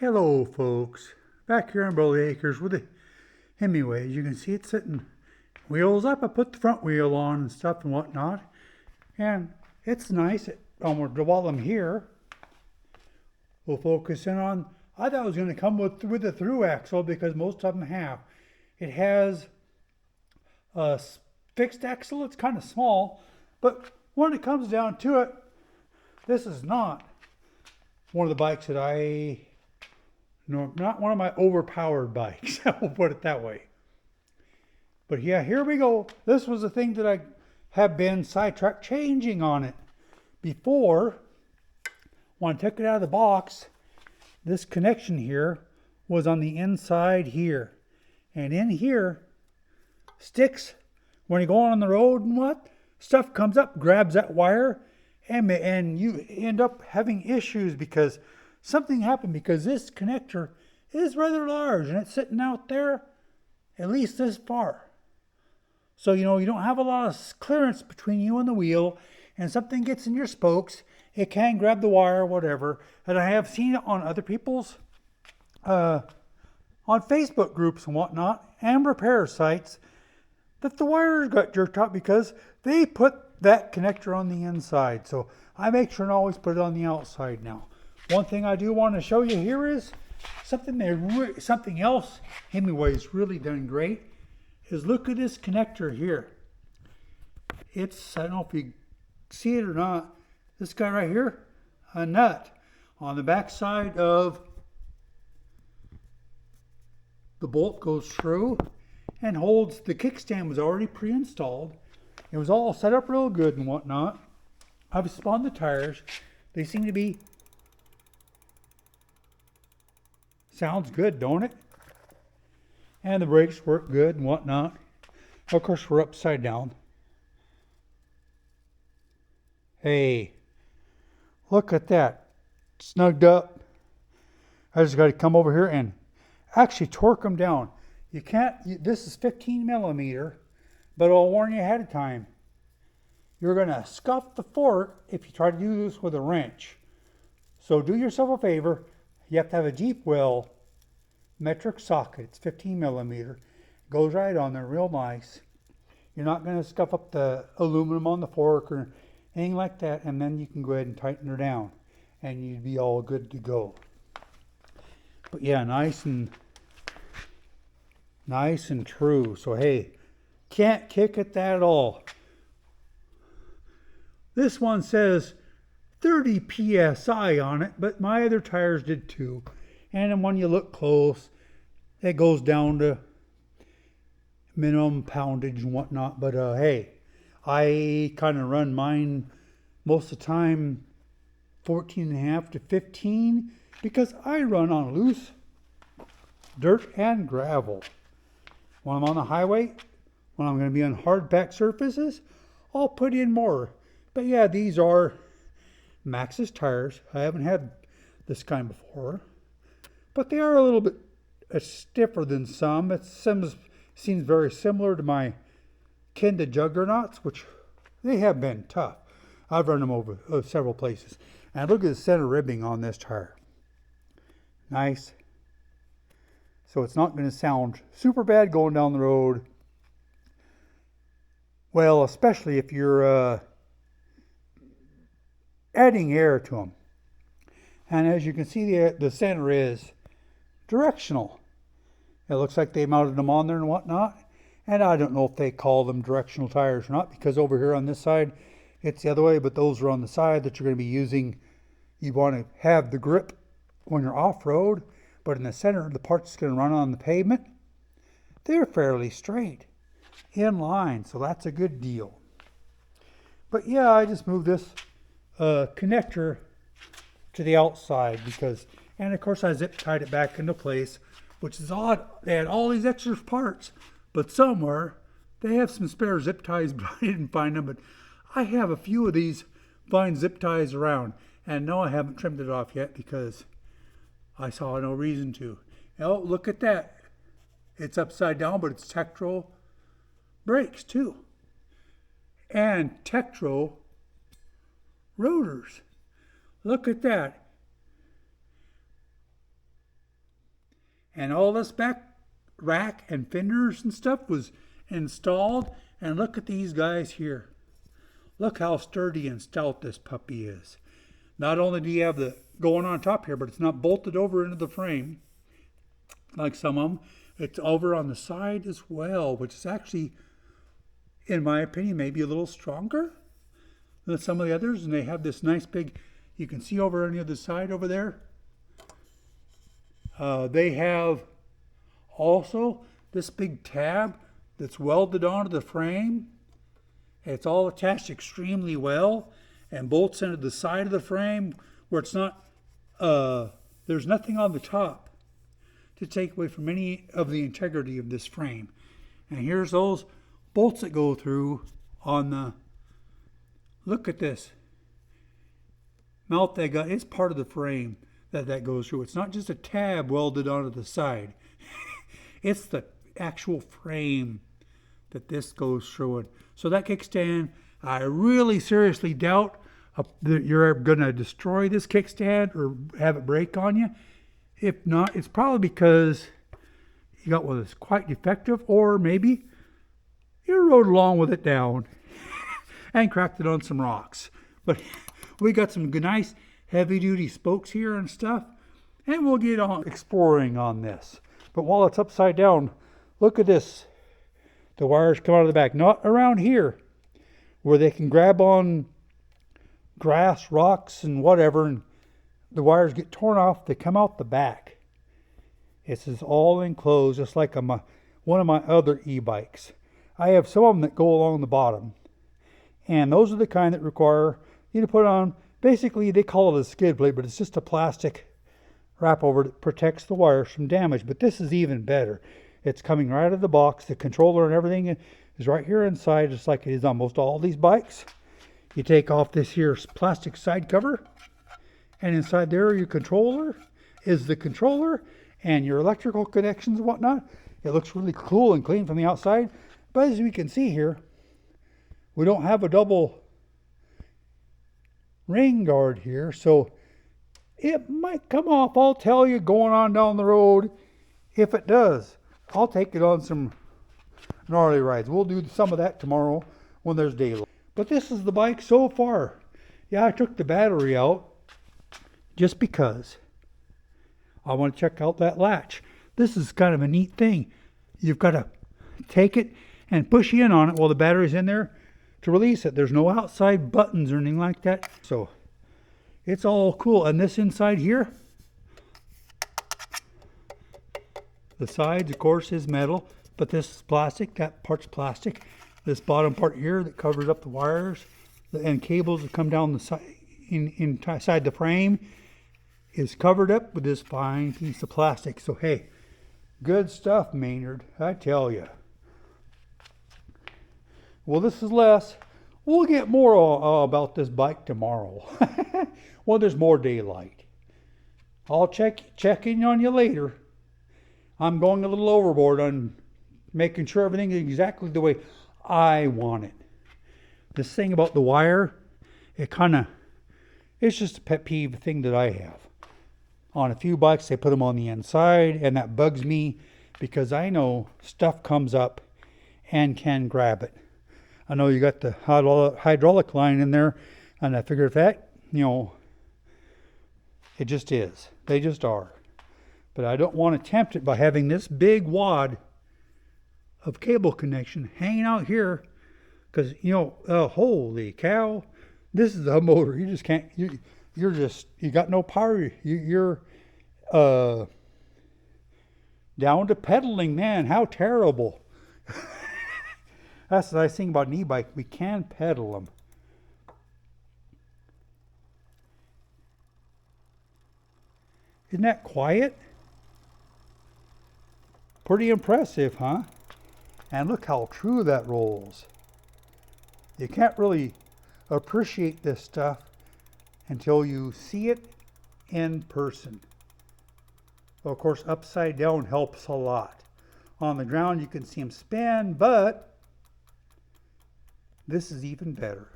Hello folks, back here on Burley Acres with the Hemingway. As you can see, it's sitting wheels up. I put the front wheel on and stuff and whatnot, and it's nice. While I'm here, we'll focus in on, I thought it was going to come with a through axle because most of them have. It has a fixed axle. It's kind of small, but when it comes down to it, this is not one of the bikes that not one of my overpowered bikes. We'll put it that way. But yeah, here we go. This was the thing that I have been sidetracked changing on it. Before, when I took it out of the box, this connection here was on the inside here. And in here, sticks, when you go on the road and stuff comes up, grabs that wire, and you end up having issues because something happened, because this connector is rather large and it's sitting out there at least this far. So, you don't have a lot of clearance between you and the wheel, and something gets in your spokes, it can grab the wire or whatever. And I have seen it on other people's, on Facebook groups and whatnot, and repair sites, that the wires got jerked out because they put that connector on the inside. So I make sure and always put it on the outside now. One thing I do want to show you here is something else Hemingway's really done great is look at this connector here. It's, I don't know if you see it or not, this guy right here, a nut on the back side of the bolt goes through and holds. The kickstand was already pre-installed. It was all set up real good and whatnot. I've spun the tires. They seem to be, sounds good, don't it? And the brakes work good and whatnot. Of course, we're upside down. Hey, look at that. Snugged up. I just got to come over here and actually torque them down. You can't, this is 15 millimeter, but I'll warn you ahead of time. You're going to scuff the fork if you try to do this with a wrench. So do yourself a favor. You have to have a Jeep wheel metric socket. It's 15 millimeter. It goes right on there real nice. You're not going to scuff up the aluminum on the fork or anything like that, and then you can go ahead and tighten her down and you'd be all good to go. But yeah, nice and true. So hey, can't kick at that at all. This one says 30 psi on it, but my other tires did too. And then when you look close, it goes down to minimum poundage and whatnot. But hey, I kind of run mine most of the time 14.5 to 15 because I run on loose dirt and gravel. When I'm on the highway, when I'm going to be on hard packed surfaces, I'll put in more. But yeah, these are Maxxis tires. I haven't had this kind before, but they are a little bit stiffer than some. It seems very similar to my Kenda Juggernauts, which they have been tough. I've run them over several places. And look at the center ribbing on this tire. Nice. So it's not going to sound super bad going down the road. Well, especially if you're adding air to them. And as you can see, the center is directional. It looks like they mounted them on there and whatnot. And I don't know if they call them directional tires or not, because over here on this side, it's the other way, but those are on the side that you're going to be using. You want to have the grip when you're off-road, but in the center, the part that's going to run on the pavement, they're fairly straight, in line, so that's a good deal. But yeah, I just moved this connector to the outside because, and of course I zip tied it back into place, which is odd. They had all these extra parts, but somewhere they have some spare zip ties, but I didn't find them. But I have a few of these fine zip ties around, and no, I haven't trimmed it off yet because I saw no reason to. Oh, look at that. It's upside down, but it's Tektro brakes too. And Tektro rotors. Look at that. And all this back rack and fenders and stuff was installed. And look at these guys here. Look how sturdy and stout this puppy is. Not only do you have the going on top here, but it's not bolted over into the frame like some of them. It's over on the side as well, which is actually, in my opinion, maybe a little stronger than some of the others. And they have this nice big, you can see over on the other side over there. They have also this big tab that's welded onto the frame. It's all attached extremely well and bolts into the side of the frame where it's not, there's nothing on the top to take away from any of the integrity of this frame. And here's those bolts that go through on the, look at this mount they got. It's part of the frame that goes through. It's not just a tab welded onto the side. It's the actual frame that this goes through it. So that kickstand, I really seriously doubt that you're going to destroy this kickstand or have it break on you. If not, it's probably because you got one that's quite defective, or maybe you rode along with it down and cracked it on some rocks. But we got some nice heavy-duty spokes here and stuff, and we'll get on exploring on this. But while it's upside down, look at this. The wires come out of the back, not around here where they can grab on grass, rocks, and whatever, and the wires get torn off. They come out the back. This is all enclosed, just like one of my other e-bikes. I have some of them that go along the bottom, and those are the kind that require you to put on, basically they call it a skid plate, but it's just a plastic wrap over that protects the wires from damage. But this is even better. It's coming right out of the box. The controller and everything is right here inside, just like it is on most all these bikes. You take off this here plastic side cover, and inside there your controller is the controller and your electrical connections and whatnot. It looks really cool and clean from the outside, but as we can see here, we don't have a double ring guard here, so it might come off. I'll tell you, going on down the road, if it does, I'll take it on some gnarly rides. We'll do some of that tomorrow when there's daylight. But this is the bike so far. Yeah, I took the battery out just because I want to check out that latch. This is kind of a neat thing. You've got to take it and push in on it while the battery's in there to release it. There's no outside buttons or anything like that. So it's all cool. And this inside here, the sides, of course, is metal, but this is plastic. That part's plastic. This bottom part here that covers up the wires and cables that come down the side inside the frame is covered up with this fine piece of plastic. So hey, good stuff, Maynard, I tell you. Well, this is Les. We'll get more about this bike tomorrow. Well, there's more daylight. I'll check in on you later. I'm going a little overboard on making sure everything is exactly the way I want it. This thing about the wire, it's just a pet peeve thing that I have. On a few bikes, they put them on the inside, and that bugs me because I know stuff comes up and can grab it. I know you got the hydraulic line in there, and I figure if that, it just is. They just are. But I don't want to tempt it by having this big wad of cable connection hanging out here, because holy cow, this is a motor. You just can't. You got no power. You're down to pedaling, man. How terrible. That's the nice thing about an e-bike. We can pedal them. Isn't that quiet? Pretty impressive, huh? And look how true that rolls. You can't really appreciate this stuff until you see it in person. Well, of course, upside down helps a lot. On the ground, you can see them spin, but this is even better.